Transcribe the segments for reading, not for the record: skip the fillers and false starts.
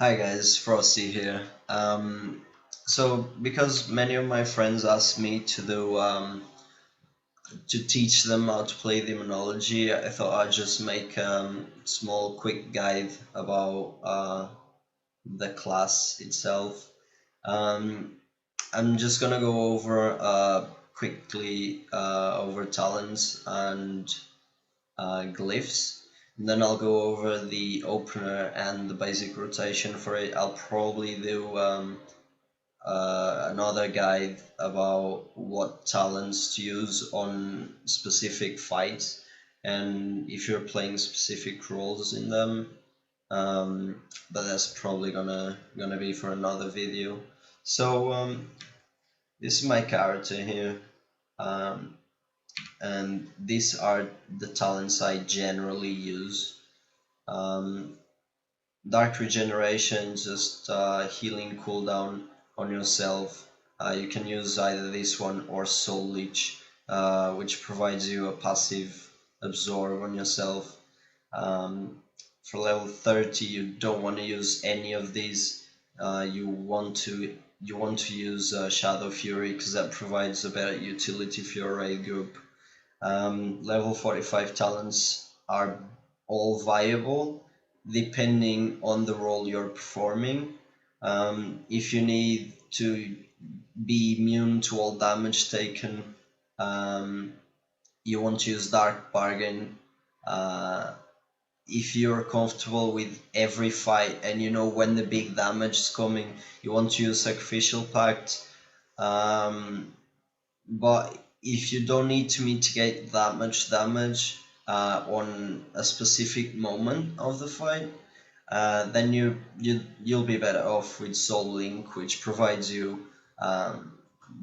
Hi guys, Frosty here. So because many of my friends asked me to teach them how to play Demonology, I thought I'd just make a small quick guide about the class itself. Um, I'm just gonna go over quickly over talents and glyphs. And then I'll go over the opener and the basic rotation for it. I'll probably do another guide about what talents to use on specific fights and if you're playing specific roles in them. But that's probably gonna be for another video. So this is my character here. Um, and these are the talents I generally use. Um, Dark Regeneration, just healing cooldown on yourself. You can use either this one or Soul Leech, which provides you a passive absorb on yourself. For level 30, you don't want to use any of these. You want to use Shadow Fury because that provides a better utility for your raid group. Level 45 talents are all viable depending on the role you're performing. If you need to be immune to all damage taken, um, you want to use Dark Bargain. Uh, if you're comfortable with every fight and you know when the big damage is coming, you want to use Sacrificial Pact. Um, but if you don't need to mitigate that much damage on a specific moment of the fight, then you'll be better off with Soul Link, which provides you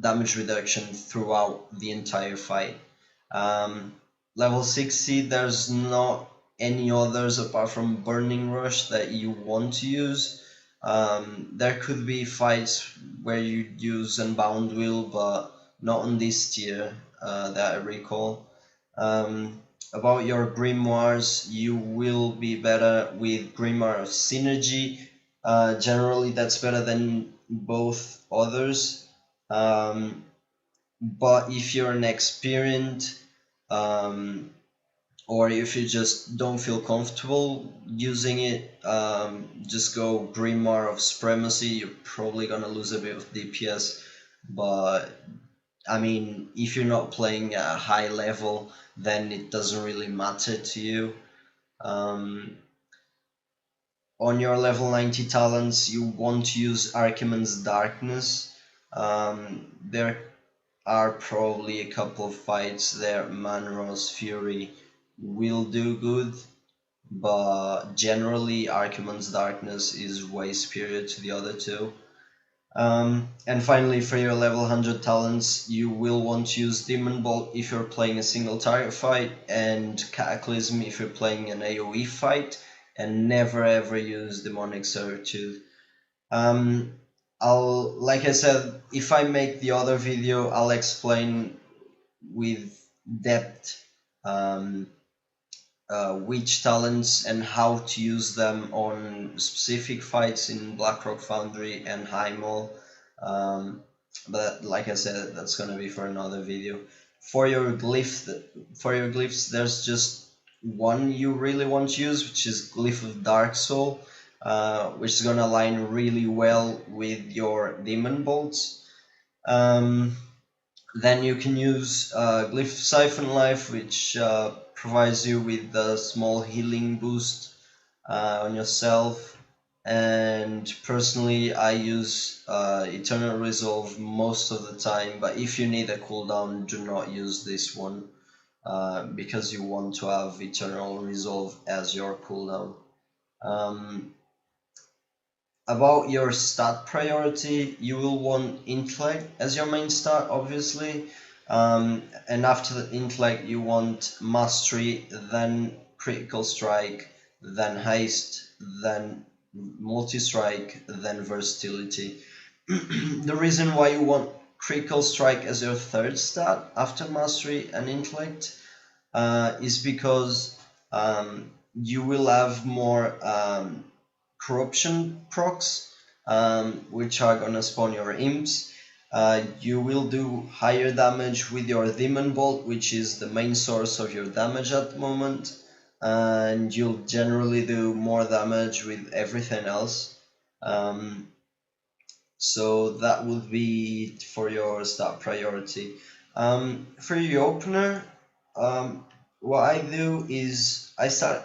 damage reduction throughout the entire fight. Um, Level 60, there's not any others apart from Burning Rush that you want to use. There could be fights where you use Unbound Will, but not on this tier that I recall. About your grimoires, you will be better with Grimoire of Synergy. Generally, that's better than both others. Um, but if you're an experienced, um, or if you just don't feel comfortable using it, just go Grimoire of Supremacy. You're probably gonna lose a bit of DPS, but I mean, if you're not playing at a high level, then it doesn't really matter to you. Um, on your level 90 talents, you want to use Archimon's Darkness. There are probably a couple of fights there. Manros Fury will do good, but generally Archimon's Darkness is way superior to the other two. And finally, for your level 100 talents, you will want to use Demon Bolt if you're playing a single target fight, and Cataclysm if you're playing an AoE fight, and never ever use Demonic Servitude. Like I said, if I make the other video, I'll explain with depth um, which talents and how to use them on specific fights in Blackrock Foundry and Heimel. But like I said, that's gonna be for another video. For your glyphs, there's just one you really want to use, which is Glyph of Dark Soul, which is gonna align really well with your Demon Bolts. Then you can use Glyph Siphon Life, which provides you with a small healing boost on yourself. And personally, I use Eternal Resolve most of the time, but if you need a cooldown, do not use this one because you want to have Eternal Resolve as your cooldown. About your stat priority, you will want intellect as your main stat, obviously. And after the intellect, you want mastery, then critical strike, then haste, then multi-strike, then versatility. The reason why you want critical strike as your third stat after mastery and intellect is because you will have more corruption procs, which are gonna spawn your imps. You will do higher damage with your Demon Bolt, which is the main source of your damage at the moment, and you'll generally do more damage with everything else. So that would be for your start priority. For your opener, what I do is I start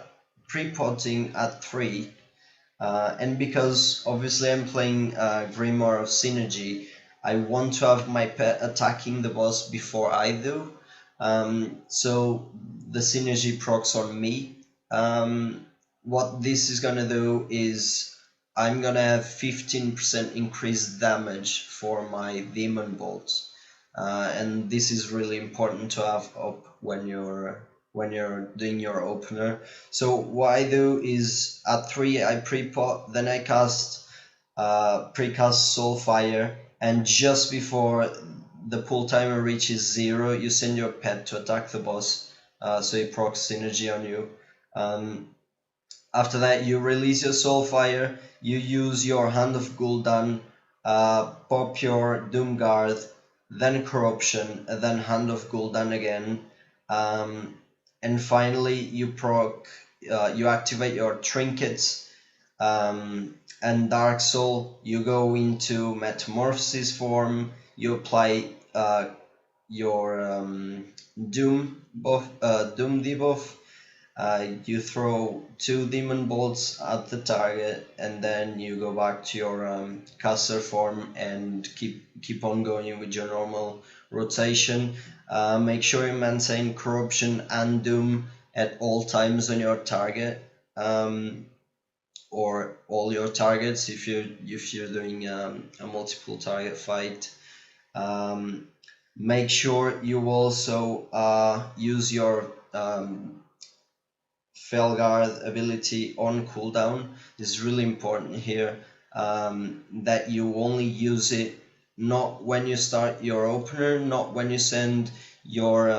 pre-potting at 3. And because obviously I'm playing Grimoire of Synergy, I want to have my pet attacking the boss before I do. So the synergy procs on me. What this is gonna do is I'm gonna have 15% increased damage for my Demon Bolts. And this is really important to have up when you're doing your opener. So what I do is at 3 I pre-pot, then I cast precast Soulfire, and just before the pull timer reaches 0, you send your pet to attack the boss, so it procs synergy on you. After that, you release your Soulfire, you use your Hand of Gul'dan, pop your Doomguard, then Corruption, and then Hand of Gul'dan again, and finally you you activate your Trinkets, and Dark Soul. You go into Metamorphosis form, you apply your Doom debuff. You throw 2 Demon Bolts at the target, and then you go back to your caster form and keep on going with your normal rotation. Make sure you maintain Corruption and Doom at all times on your target, or all your targets if you're doing a multiple target fight. Make sure you also use your Felguard ability on cooldown. This is really important here, that you only use it not when you start your opener, not when you send your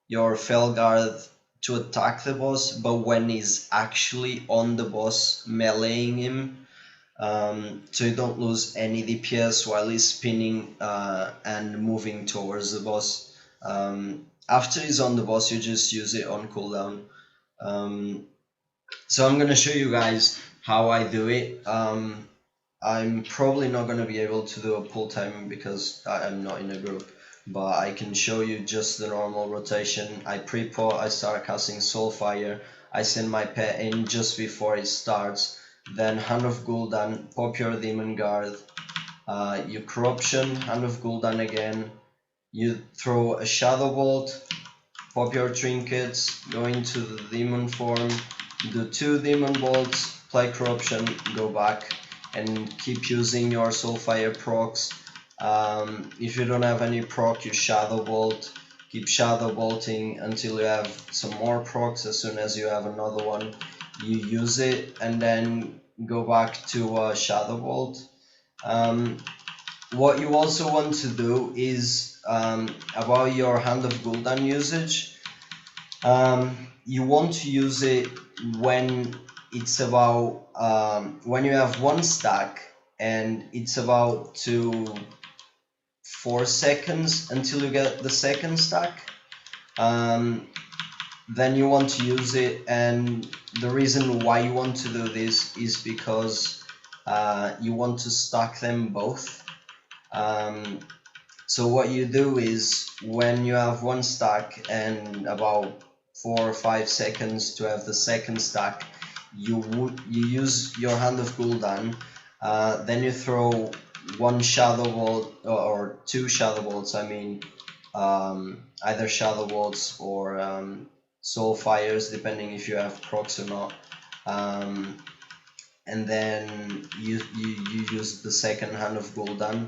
Felguard to attack the boss, but when he's actually on the boss, meleeing him, so you don't lose any DPS while he's spinning and moving towards the boss. After he's on the boss, you just use it on cooldown. So I'm gonna show you guys how I do it. I'm probably not gonna be able to do a pull time because I'm not in a group, but I can show you just the normal rotation. I pre-pot, I start casting Soulfire, I send my pet in just before it starts, then Hand of Gul'dan, pop your Demon Guard, you Corruption, Hand of Gul'dan again, you throw a Shadow Bolt, pop your Trinkets, go into the Demon form, do 2 Demon Bolts, play Corruption, go back, and keep using your Soulfire procs. If you don't have any proc, you Shadow Bolt, keep Shadow Bolting until you have some more procs. As soon as you have another one, you use it, and then go back to Shadow Bolt. What you also want to do is, about your Hand of Gul'dan usage, you want to use it when it's about, when you have 1 stack and it's about to 4 seconds until you get the 2nd stack. Then you want to use it, and the reason why you want to do this is because you want to stack them both. So what you do is, when you have 1 stack and about 4 or 5 seconds to have the 2nd stack, you use your Hand of Gul'dan, then you throw 1 Shadow Bolt or 2 Shadow Bolts, I mean, either Shadow Bolts or Soulfires, depending if you have procs or not, and then you use the 2nd Hand of Gul'dan,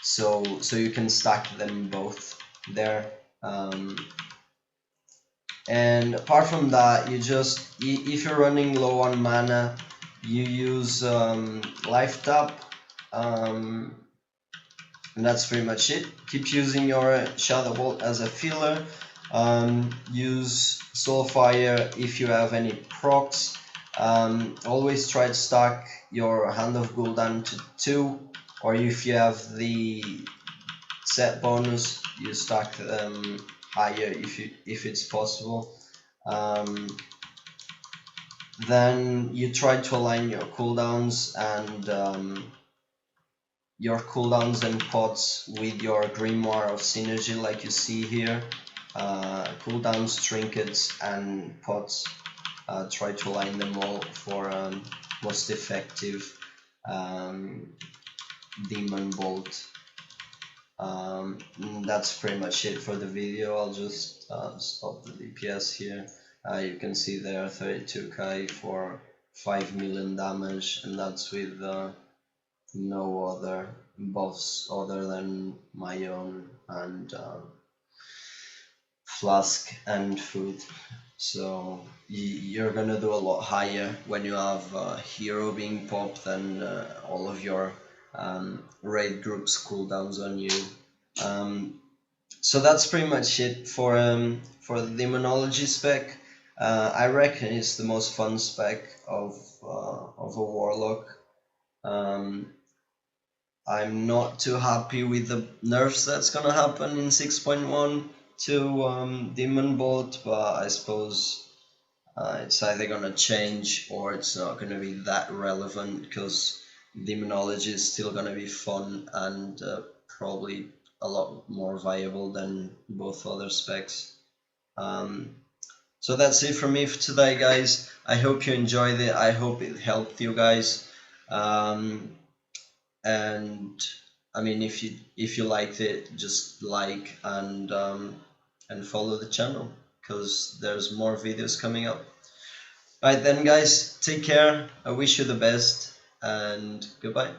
so you can stack them both there. And apart from that, you just, if you're running low on mana, you use Life Tap, and that's pretty much it. Keep using your Shadow Bolt as a filler. Use Soulfire if you have any procs. Always try to stack your Hand of Gul'dan to 2, or if you have the set bonus, you stack them higher if it's possible. Then you try to align your cooldowns and pots with your Grimoire of Synergy, like you see here. Cooldowns, trinkets, and pots. Try to align them all for most effective Demon Bolt. That's pretty much it for the video. I'll just stop the DPS here. You can see there 32k for 5 million damage, and that's with no other buffs other than my own and flask and food. So you're gonna do a lot higher when you have a hero being popped than all of your raid groups cooldowns on you. So that's pretty much it for the Demonology spec. I reckon it's the most fun spec of a Warlock. I'm not too happy with the nerfs that's gonna happen in 6.1 to Demon Bolt, but I suppose it's either gonna change or it's not gonna be that relevant, because Demonology is still gonna be fun and probably a lot more viable than both other specs. So that's it from me for today, guys. I hope you enjoyed it. I hope it helped you guys. And I mean, if you liked it, just like and follow the channel, because there's more videos coming up. Alright then, guys, take care. I wish you the best, and goodbye.